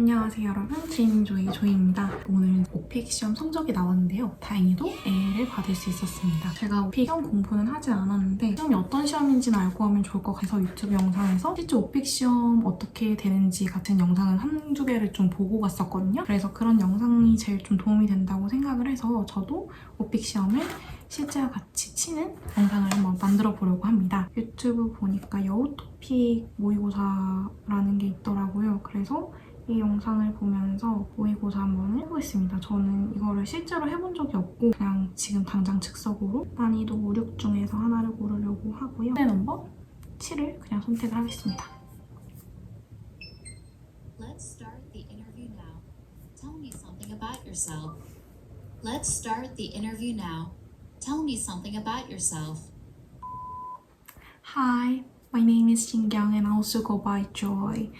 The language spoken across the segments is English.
안녕하세요 여러분, 조이입니다. 오늘은 오픽 시험 성적이 나왔는데요. 다행히도 A를 받을 수 있었습니다. 제가 오픽 시험 공부는 하지 않았는데 시험이 어떤 시험인지는 알고 하면 좋을 것 같아서 유튜브 영상에서 실제 오픽 시험 어떻게 되는지 같은 영상을 한두 개를 좀 보고 갔었거든요. 그래서 그런 영상이 제일 좀 도움이 된다고 생각을 해서 저도 오픽 시험을 실제와 같이 치는 영상을 한번 만들어 보려고 합니다. 유튜브 보니까 여우오픽 모의고사라는 게 있더라고요. 그래서 이 영상을 보면서 모의고사 한번 해보겠습니다. 저는 이거를 실제로 해본 적이 없고 그냥 지금 당장 즉석으로 난이도 5, 6 중에서 하나를 고르려고 하고요. 네, 넘버 7을 그냥 선택을 하겠습니다. Let's start the interview now. Tell me something about yourself. Let's start the interview now. Tell me something about yourself. Hi, my name is Shingyang and I also go by Joy.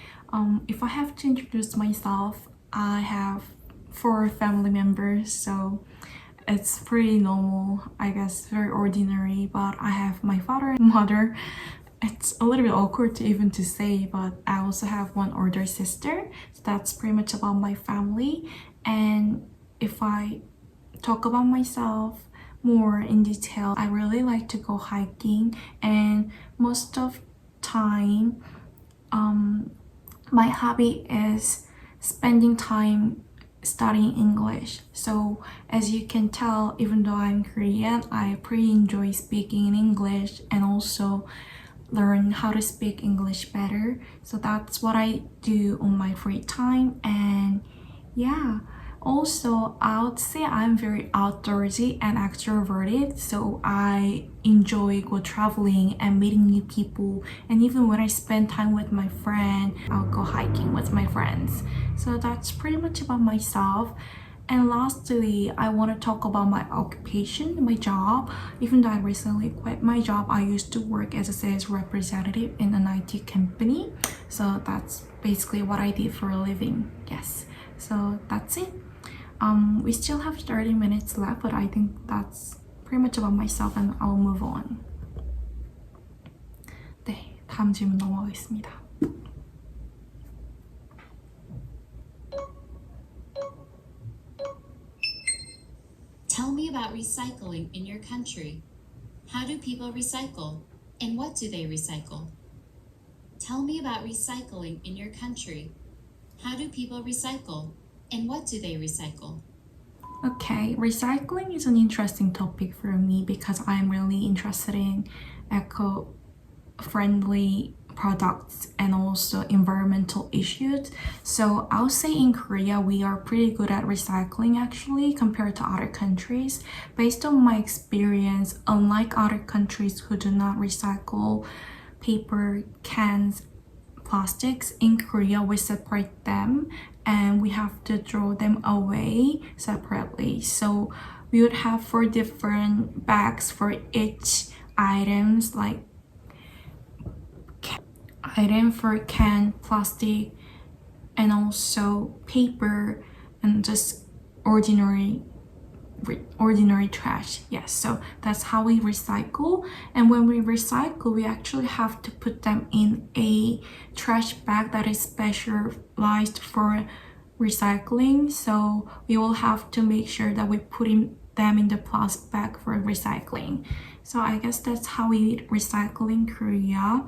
If I have to introduce myself, I have 4 family members, so it's pretty normal, I guess, very ordinary, but I have my father and mother. It's a little bit awkward to even to say, but I also have one older sister, so that's pretty much about my family. And if I talk about myself more in detail, I really like to go hiking, and most of time my hobby is spending time studying English. So as you can tell, even though I'm Korean, I pretty enjoy speaking in English and also learn how to speak English better. So that's what I do on my free time. And yeah, also I would say I'm very outdoorsy and extroverted, so I enjoy go traveling and meeting new people, and even when I spend time with my friend, I'll go hiking with my friends. So that's pretty much about myself. And lastly, I want to talk about my occupation, my job. Even though I recently quit my job, I used to work as a sales representative in an IT company. So that's basically what I did for a living. Yes. So that's it. We still have 30 minutes left, but I think that's pretty much about myself and I'll move on. 네, 다음 질문 넘어가겠습니다. Tell me about recycling in your country. How do people recycle? And what do they recycle? Tell me about recycling in your country. How do people recycle? And what do they recycle? Okay, recycling is an interesting topic for me because I'm really interested in eco-friendly products and also environmental issues. So I'll say in Korea we are pretty good at recycling actually compared to other countries. Based on my experience, unlike other countries who do not recycle paper, cans, plastics, in Korea we separate them and we have to throw them away separately. So we would have 4 different bags for each items, like item for can, plastic, and also paper, and just ordinary trash. Yes, so that's how we recycle. And when we recycle, we actually have to put them in a trash bag that is specialized for recycling. So we will have to make sure that we put them in the plastic bag for recycling. So I guess that's how we recycle in Korea.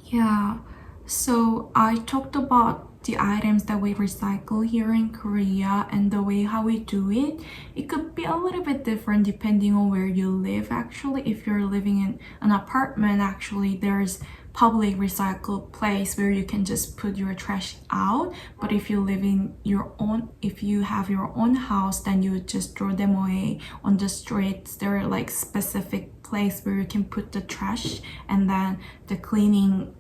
Yeah, so I talked about the items that we recycle here in Korea and the way how we do it. It could be a little bit different depending on where you live actually. If you're living in an apartment, actually there's public recycle place where you can just put your trash out. But if you live in if you have your own house, then you would just throw them away on the streets. There are like specific place where you can put the trash, and then the cleaning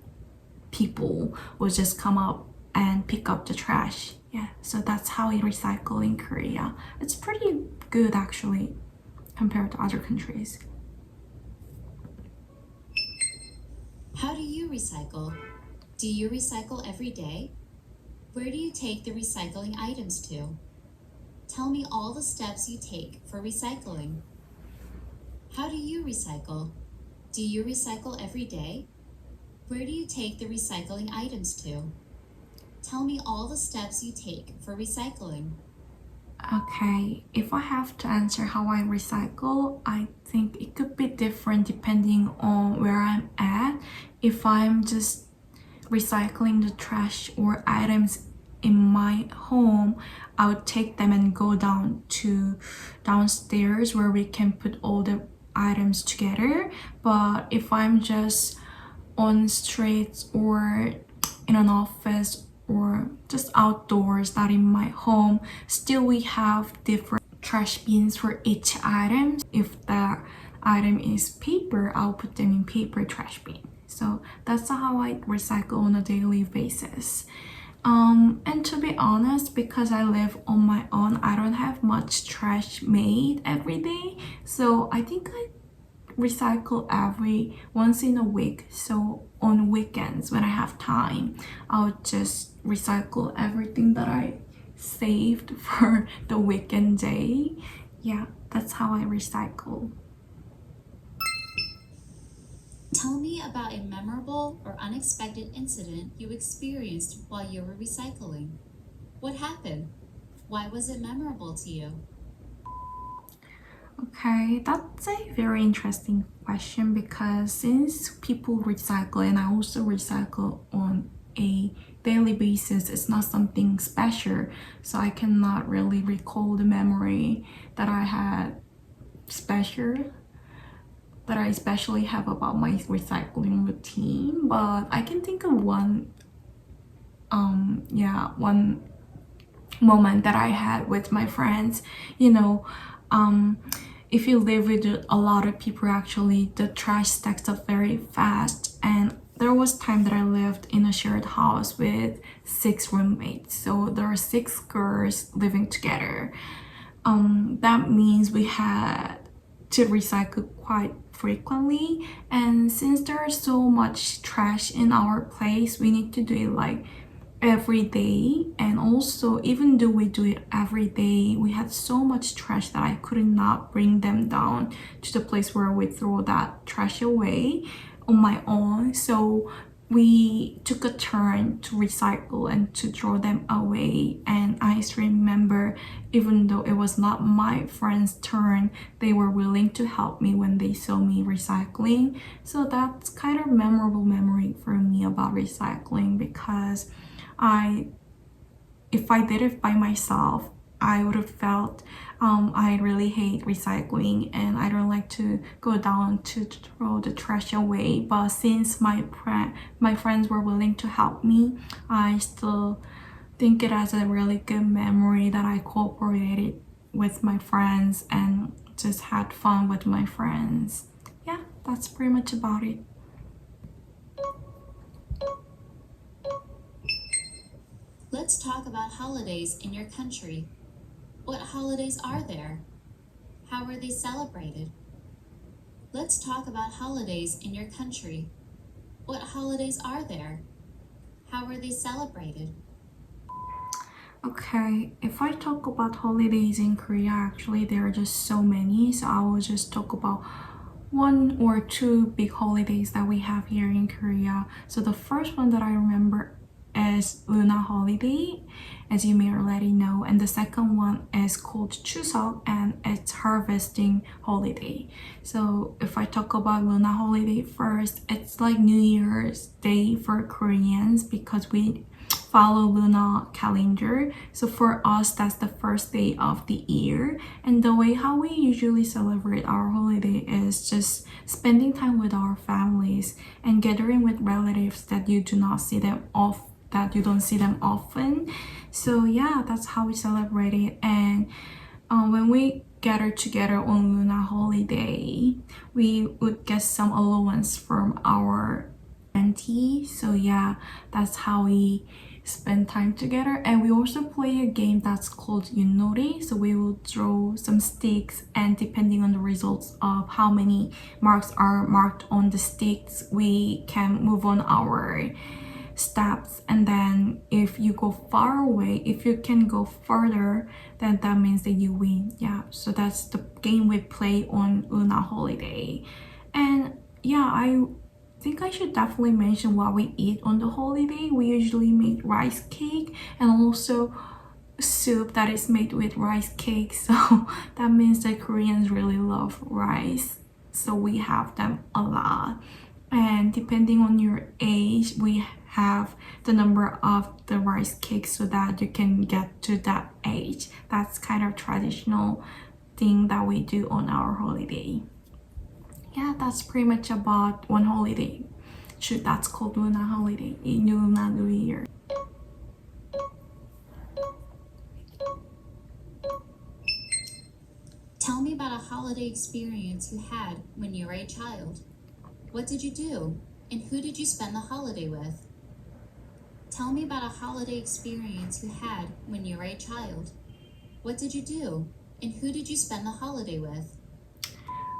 people will just come up and pick up the trash. Yeah, so that's how we recycle in Korea. It's pretty good actually compared to other countries. How do you recycle? Do you recycle every day? Where do you take the recycling items to? Tell me all the steps you take for recycling. How do you recycle? Do you recycle every day? Where do you take the recycling items to? Tell me all the steps you take for recycling. Okay, if I have to answer how I recycle, I think it could be different depending on where I'm at. If I'm just recycling the trash or items in my home, I would take them and go downstairs where we can put all the items together. But if I'm just on streets or in an office or just outdoors, not in my home, still we have different trash bins for each item. If the item is paper, I'll put them in paper trash bin. So that's how I recycle on a daily basis. And to be honest, because I live on my own, I don't have much trash made every day. So I think I recycle every once in a week. So on weekends when I have time, I'll just recycle everything that I saved for the weekend day. Yeah, that's how I recycle. Tell me about a memorable or unexpected incident you experienced while you were recycling. What happened? Why was it memorable to you? Okay, that's a very interesting question because since people recycle and I also recycle on a daily basis, it's not something special, so I cannot really recall the memory that I had that I especially have about my recycling routine. But I can think of one moment that I had with my friends. If you live with a lot of people, actually the trash stacks up very fast. And there was time that I lived in a shared house with 6 roommates, so there are 6 girls living together. That means we had to recycle quite frequently, and since there's so much trash in our place, we need to do it like every day. And also, even though we do it every day, we had so much trash that I could not bring them down to the place where we throw that trash away on my own. So we took a turn to recycle and to throw them away. And I still remember, even though it was not my friend's turn, they were willing to help me when they saw me recycling. So that's kind of memorable memory for me about recycling, because if I did it by myself, I would have felt I really hate recycling and I don't like to go down to throw the trash away. But since my friends were willing to help me, I still think it as a really good memory that I cooperated with my friends and just had fun with my friends. Yeah, that's pretty much about it. Let's talk about holidays in your country. What holidays are there? How are they celebrated? Let's talk about holidays in your country. What holidays are there? How are they celebrated? Okay, if I talk about holidays in Korea, actually there are just so many, so I will just talk about 1 or 2 big holidays that we have here in Korea. So the first one that I remember is Lunar holiday, as you may already know, and the second one is called Chuseok, and it's harvesting holiday. So if I talk about Lunar holiday first, it's like New Year's Day for Koreans because we follow lunar calendar. So for us, that's the first day of the year. And the way how we usually celebrate our holiday is just spending time with our families and gathering with relatives that you don't see them often. So yeah, that's how we celebrate it. And when we gather together on lunar holiday, we would get some allowance from our auntie. So yeah, that's how we spend time together. And we also play a game that's called Yunori. So we will throw some sticks, and depending on the results of how many marks are marked on the sticks, we can move on our steps. And then if you go far away, if you can go further, then that means that you win. Yeah, so that's the game we play on lunar holiday. And yeah, I think I should definitely mention what we eat on the holiday. We usually make rice cake and also soup that is made with rice cake. So that means that Koreans really love rice. So we have them a lot. And depending on your age, we have the number of the rice cakes so that you can get to that age. That's kind of traditional thing that we do on our holiday. Yeah, that's pretty much about one holiday. Shoot, that's called Luna holiday, Luna New Year. Tell me about a holiday experience you had when you were a child. What did you do? And who did you spend the holiday with? Tell me about a holiday experience you had when you were a child. What did you do? And who did you spend the holiday with?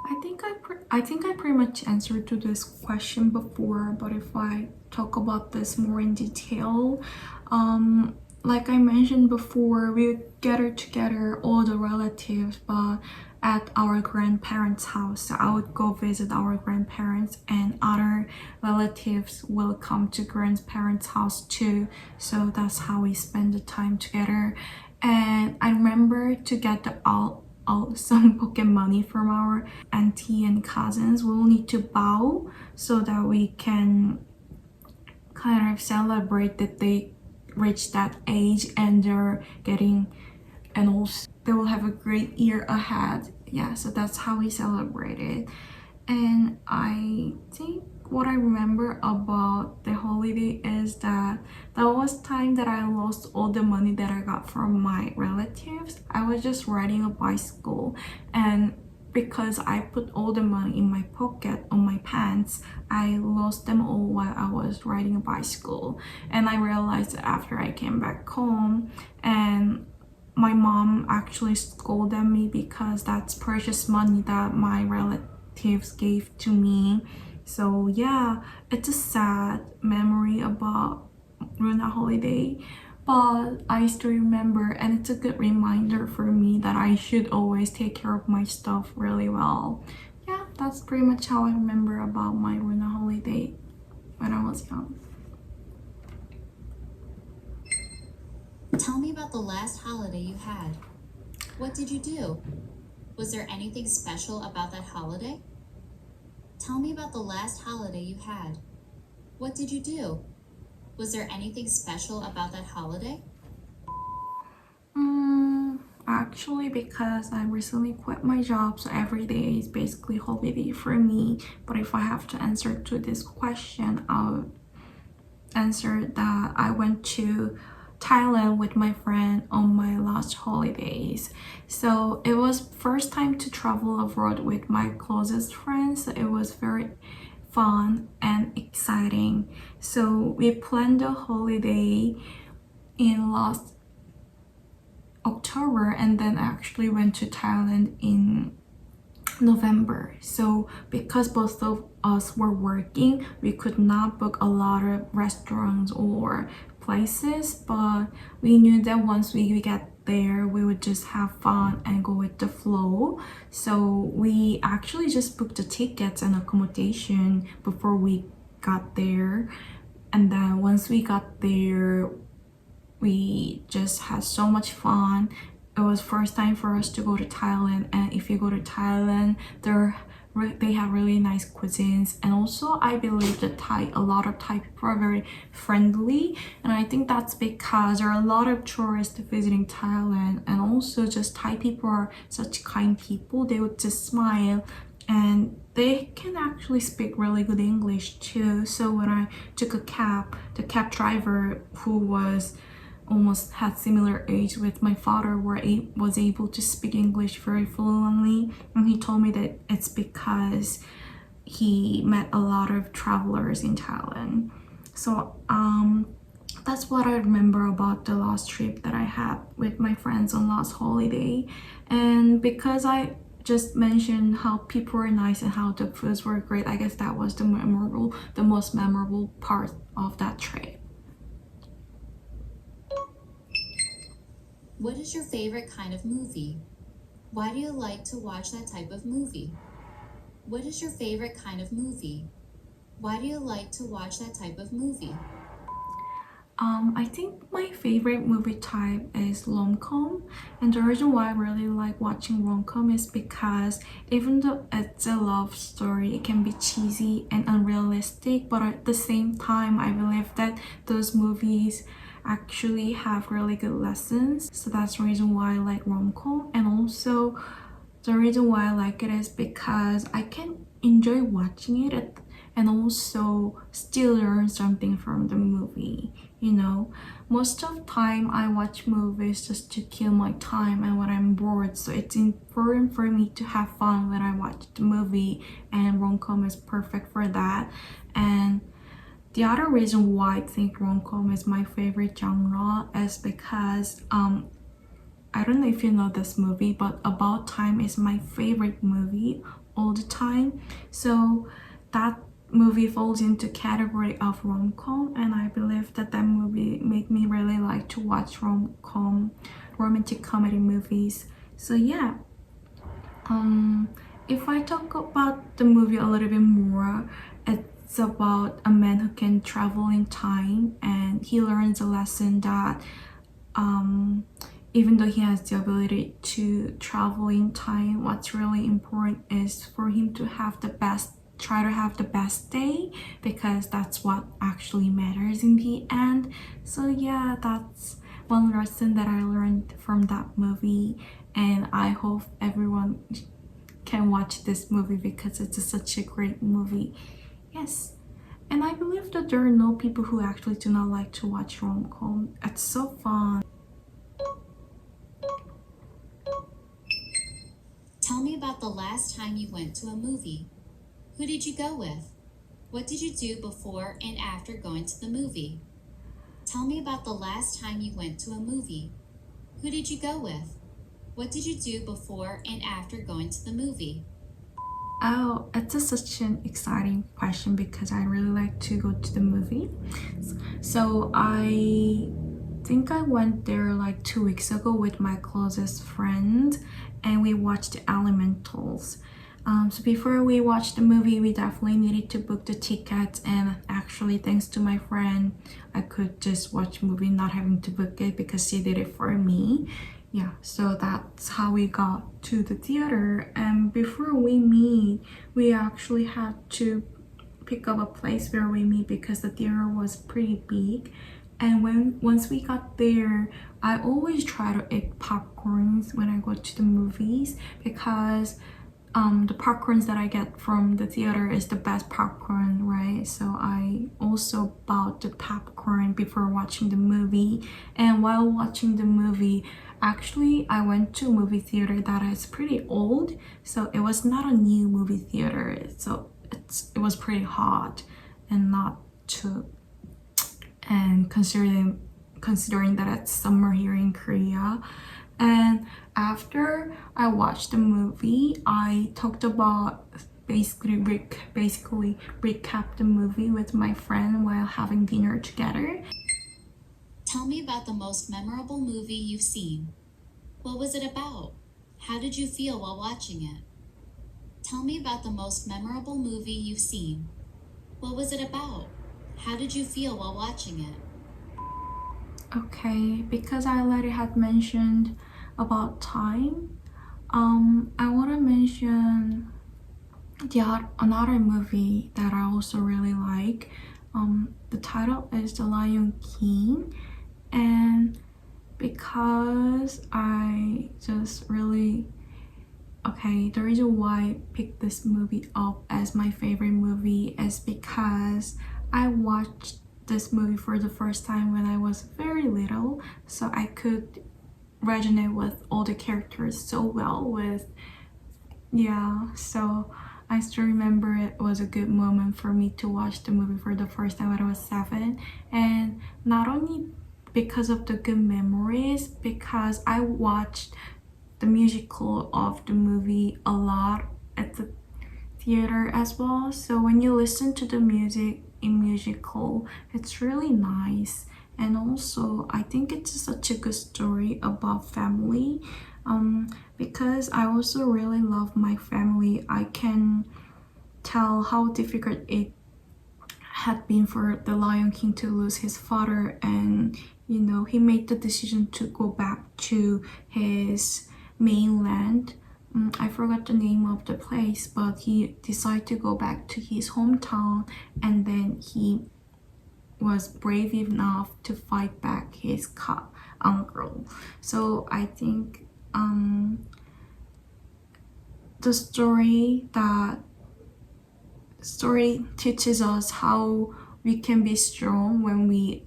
I think I pretty much answered to this question before, but if I talk about this more in detail, like I mentioned before, we gather together all the relatives, but at our grandparents' house. So I would go visit our grandparents, and other relatives will come to grandparents' house too. So that's how we spend the time together. And I remember to get some pocket money from our auntie and cousins. We'll need to bow so that we can kind of celebrate that they reached that age and and also they will have a great year ahead. Yeah, so that's how we celebrate it. And I think what I remember about the holiday is that was time that I lost all the money that I got from my relatives. I was just riding a bicycle, and because I put all the money in my pocket on my pants, I lost them all while I was riding a bicycle. And I realized after I came back home, and my mom actually scolded me because that's precious money that my relatives gave to me. So yeah, it's a sad memory about Luna holiday, but I still remember, and it's a good reminder for me that I should always take care of my stuff really well. Yeah, that's pretty much how I remember about my Luna holiday when I was young. Tell me about the last holiday you had. What did you do? Was there anything special about that holiday? Tell me about the last holiday you had. What did you do? Was there anything special about that holiday? Actually, because I recently quit my job, so every day is basically holiday for me. But if I have to answer to this question, I'll answer that I went to Thailand with my friend on my last holidays. So it was first time to travel abroad with my closest friends. So it was very fun and exciting. So we planned the holiday in last October and then actually went to Thailand in November. So because both of us were working, we could not book a lot of restaurants or places, but we knew that once we get there, we would just have fun and go with the flow. So we actually just booked the tickets and accommodation before we got there. And then once we got there, we just had so much fun. It was first time for us to go to Thailand, and if you go to Thailand, they have really nice cuisines, and also I believe that a lot of Thai people are very friendly, and I think that's because there are a lot of tourists visiting Thailand, and also just Thai people are such kind people. They would just smile, and they can actually speak really good English too. So when I took a cab, the cab driver, who was almost had similar age with my father, was able to speak English very fluently, and he told me that it's because he met a lot of travelers in Thailand. So that's what I remember about the last trip that I had with my friends on last holiday. And because I just mentioned how people were nice and how the foods were great, I guess that was the most memorable part of that trip. What is your favorite kind of movie? Why do you like to watch that type of movie? What is your favorite kind of movie? Why do you like to watch that type of movie? I think my favorite movie type is rom-com, and the reason why I really like watching rom-com is because even though it's a love story, it can be cheesy and unrealistic, but at the same time, I believe that those movies actually have really good lessons. So that's the reason why I like rom-com, and also the reason why I like it is because I can enjoy watching it and also still learn something from the movie. You know, most of the time I watch movies just to kill my time and when I'm bored, so it's important for me to have fun when I watch the movie, and rom-com is perfect for that. And the other reason why I think rom-com is my favorite genre is because I don't know if you know this movie, but About Time is my favorite movie all the time. So that movie falls into category of rom-com, and I believe that that movie made me really like to watch rom-com, romantic comedy movies. So yeah, if I talk about the movie a little bit more, it's about a man who can travel in time, and he learns a lesson that even though he has the ability to travel in time, what's really important is for him to have the best, try to have the best day, because that's what actually matters in the end. So yeah, that's one lesson that I learned from that movie, and I hope everyone can watch this movie because it's such a great movie. Yes. And I believe that there are no people who actually do not like to watch rom-com. It's so fun. Tell me about the last time you went to a movie. Who did you go with? What did you do before and after going to the movie? Tell me about the last time you went to a movie. Who did you go with? What did you do before and after going to the movie? Oh, it's such an exciting question because I really like to go to the movie. So I think I went there like 2 weeks ago with my closest friend, and we watched Elementals. So before we watched the movie, we definitely needed to book the tickets, and actually thanks to my friend, I could just watch the movie not having to book it because she did it for me. Yeah, so that's how we got to the theater. And before we meet, we actually had to pick up a place where we meet because the theater was pretty big. And once we got there, I always try to eat popcorns when I go to the movies because the popcorns that I get from the theater is the best popcorn, right? So I also bought the popcorn before watching the movie. And while watching the movie, actually I went to a movie theater that is pretty old, so it was not a new movie theater, so it was pretty hot and not too, and considering that it's summer here in Korea. And after I watched the movie, I talked about basically recap the movie with my friend while having dinner together. Tell me about the most memorable movie you've seen. What was it about? How did you feel while watching it? Tell me about the most memorable movie you've seen. What was it about? How did you feel while watching it? Okay, because I already had mentioned about time, I want to mention another movie that I also really like. The title is The Lion King, and because I just really the reason why I picked this movie up as my favorite movie is because I watched this movie for the first time when I was very little, so I could resonate with all the characters so well so I still remember it was a good moment for me to watch the movie for the first time when I was 7, and not only because of the good memories, because I watched the musical of the movie a lot at the theater as well. So when you listen to the music in musical, it's really nice. And also I think it's such a good story about family, because I also really love my family. I can tell how difficult it had been for the Lion King to lose his father, and you know, he made the decision to go back to his mainland. I forgot the name of the place, but he decided to go back to his hometown, and then he was brave enough to fight back his uncle. So I think the story teaches us how we can be strong when we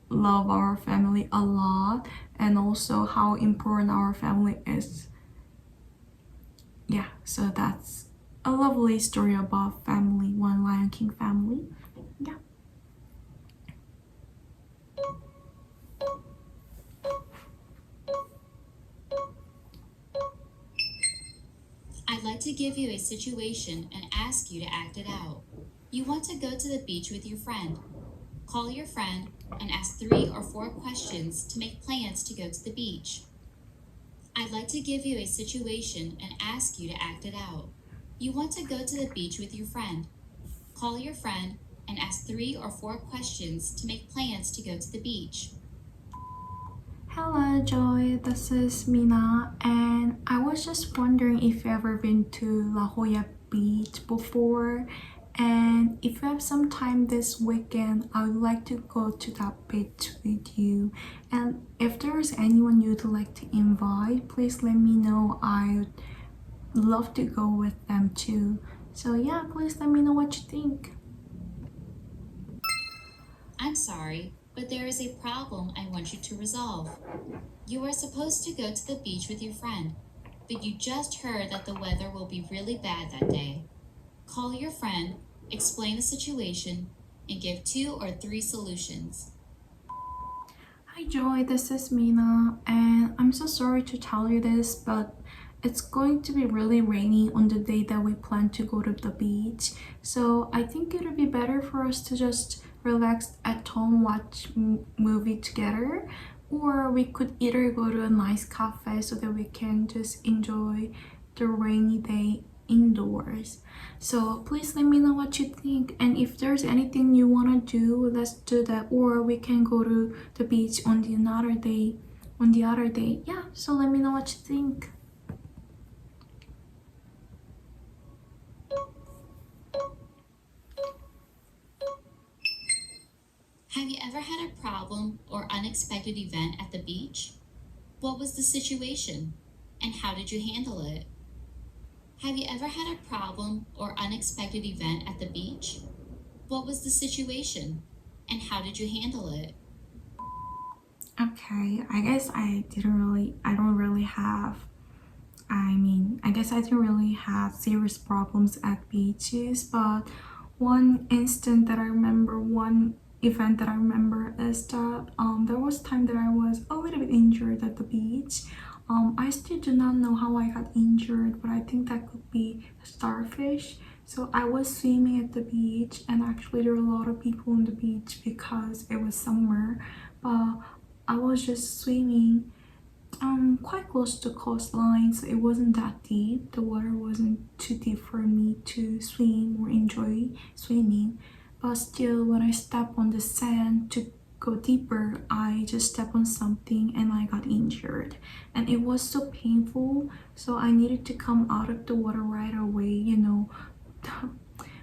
love our family a lot, and also how important our family is. Yeah, so that's a lovely story about family, one Lion King family. Yeah. I'd like to give you a situation and ask you to act it out. You want to go to the beach with your friend. Call your friend and ask 3 or 4 questions to make plans to go to the beach. I'd like to give you a situation and ask you to act it out. You want to go to the beach with your friend. Call your friend and ask 3 or 4 questions to make plans to go to the beach. Hello Joy, this is Mina, and I was just wondering if you've ever been to La Jolla Beach before, and if you have some time this weekend, I would like to go to that beach with you. And if there's anyone you'd like to invite, please let me know. I would love to go with them too. So yeah, please let me know what you think. I'm sorry, but there is a problem I want you to resolve. You are supposed to go to the beach with your friend, but you just heard that the weather will be really bad that day. Call your friend, explain the situation, and give 2 or 3 solutions. Hi Joy, this is Mina, and I'm so sorry to tell you this, but it's going to be really rainy on the day that we plan to go to the beach. So I think it would be better for us to just relax at home, watch movie together, or we could either go to a nice cafe so that we can just enjoy the rainy day indoors. So please let me know what you think, and if there's anything you want to do, let's do that, or we can go to the beach on the other day. Yeah, so let me know what you think. Have you ever had a problem or unexpected event at the beach? What was the situation, and how did you handle it? Have you ever had a problem or unexpected event at the beach? What was the situation, and how did you handle it? Okay, I guess I don't really have serious problems at beaches, but one event that I remember is that there was time that I was a little bit injured at the beach. I still do not know how I got injured, but I think that could be a starfish. So I was swimming at the beach, and actually there were a lot of people on the beach because it was summer, but I was just swimming quite close to the coastline, so it wasn't that deep. The water wasn't too deep for me to swim or enjoy swimming, but still when I stepped on the sand to go deeper, I just stepped on something and I got injured, and it was so painful, so I needed to come out of the water right away. You know,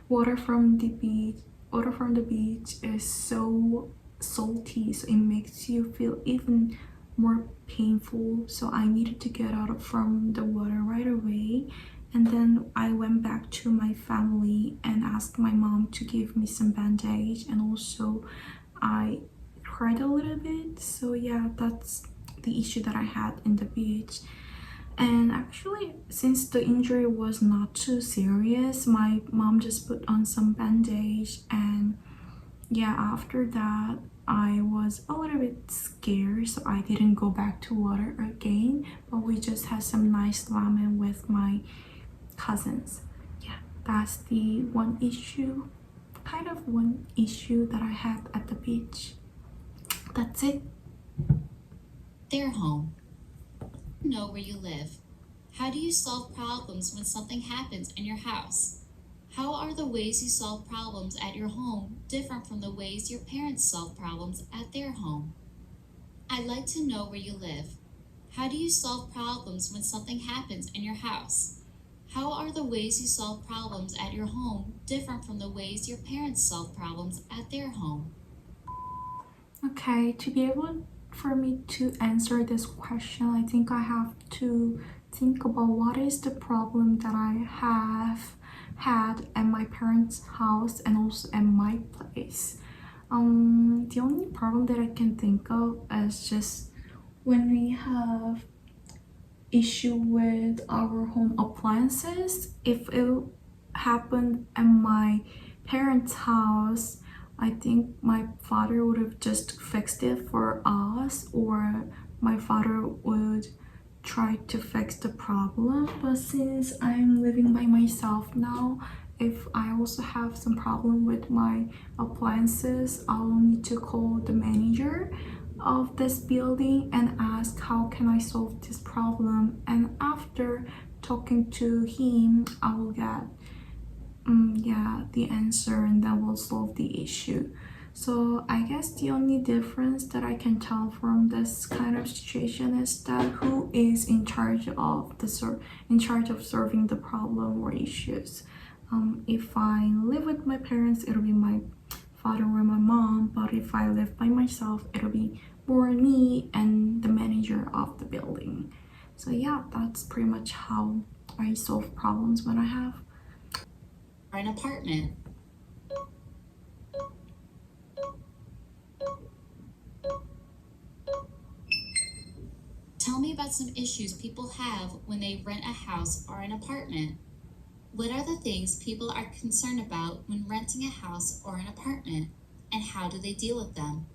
water from the beach is so salty, so it makes you feel even more painful, so I needed to get out from the water right away. And then I went back to my family and asked my mom to give me some bandage, and also I cried a little bit. So yeah, that's the issue that I had in the beach. And actually, since the injury was not too serious, my mom just put on some bandage, and yeah, after that I was a little bit scared, so I didn't go back to water again, but we just had some nice ramen with my cousins. Yeah, that's the one issue that I had at the beach. That's it. They're home. You know where you live. How do you solve problems when something happens in your house? How are the ways you solve problems at your home different from the ways your parents solve problems at their home? I'd like to know where you live. How do you solve problems when something happens in your house? How are the ways you solve problems at your home different from the ways your parents solve problems at their home? Okay, to be able for me to answer this question, I think I have to think about what is the problem that I have had at my parents' house and also at my place. The only problem that I can think of is just when we have issue with our home appliances. If it happened at my parents' house, I think my father would have just fixed it for us, or my father would try to fix the problem. But since I'm living by myself now, if I also have some problem with my appliances, I'll need to call the manager of this building and ask how can I solve this problem, and after talking to him I will get the answer, and that will solve the issue. So I guess the only difference that I can tell from this kind of situation is that who is in charge of solving the problem or issues. If I live with my parents, it'll be my father or my mom, but if I live by myself, it'll be more me and the manager of the building. So yeah, that's pretty much how I solve problems when I have An apartment. Tell me about some issues people have when they rent a house or an apartment. What are the things people are concerned about when renting a house or an apartment, and how do they deal with them?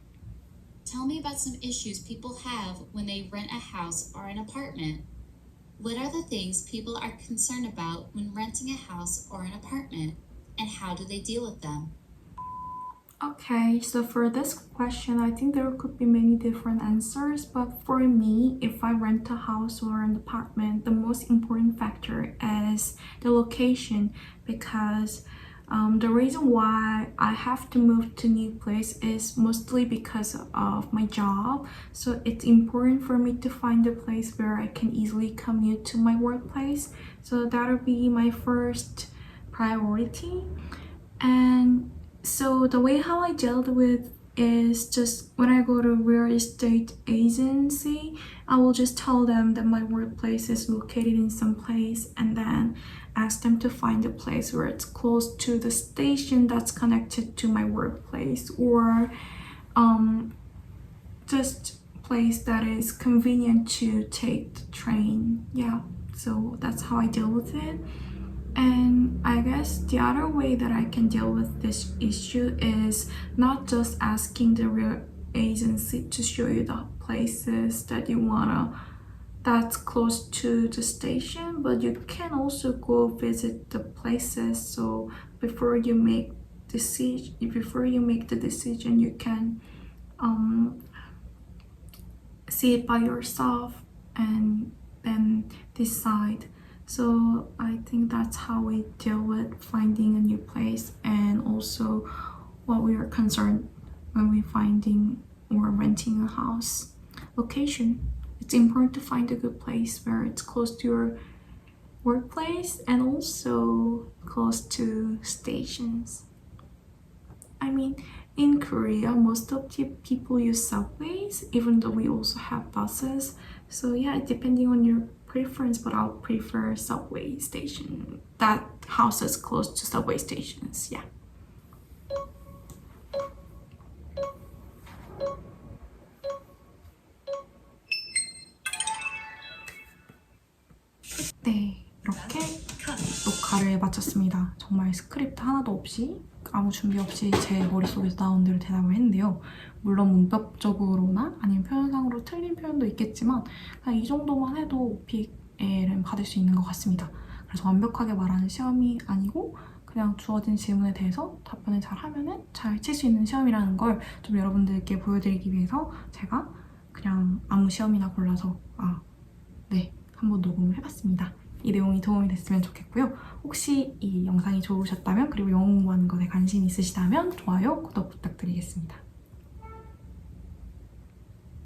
Tell me about some issues people have when they rent a house or an apartment. What are the things people are concerned about when renting a house or an apartment, and how do they deal with them? Okay, so for this question, I think there could be many different answers, but for me, if I rent a house or an apartment, the most important factor is the location, because the reason why I have to move to new place is mostly because of my job. So it's important for me to find a place where I can easily commute to my workplace. So that'll be my first priority. And so the way how I dealt with is just when I go to real estate agency, I will just tell them that my workplace is located in some place, and then ask them to find a place where it's close to the station that's connected to my workplace, or just place that is convenient to take the train. Yeah, so that's how I deal with it. And I guess the other way that I can deal with this issue is not just asking the real agency to show you the places that you wanna that's close to the station, but you can also go visit the places. So before you make the decision, you can see it by yourself and then decide. So I think that's how we deal with finding a new place, and also what we are concerned when we're finding or renting a house. Location. It's important to find a good place where it's close to your workplace and also close to stations. I mean, in Korea, most of the people use subways, even though we also have buses. So yeah, depending on your preference, but I'll prefer subway station. That house is close to subway stations, yeah. 네, 이렇게 녹화를 마쳤습니다. 정말 스크립트 하나도 없이 아무 준비 없이 제 머릿속에서 나온 대로 대답을 했는데요. 물론 문법적으로나 아니면 표현상으로 틀린 표현도 있겠지만 그냥 이 정도만 해도 오픽을 받을 수 있는 것 같습니다. 그래서 완벽하게 말하는 시험이 아니고 그냥 주어진 질문에 대해서 답변을 잘 하면은 잘 칠 수 있는 시험이라는 걸 좀 여러분들께 보여드리기 위해서 제가 그냥 아무 시험이나 골라서 한번 녹음을 해봤습니다. 이 내용이 도움이 됐으면 좋겠고요. 혹시 이 영상이 좋으셨다면 그리고 영어 공부하는 것에 관심이 있으시다면 좋아요, 구독 부탁드리겠습니다.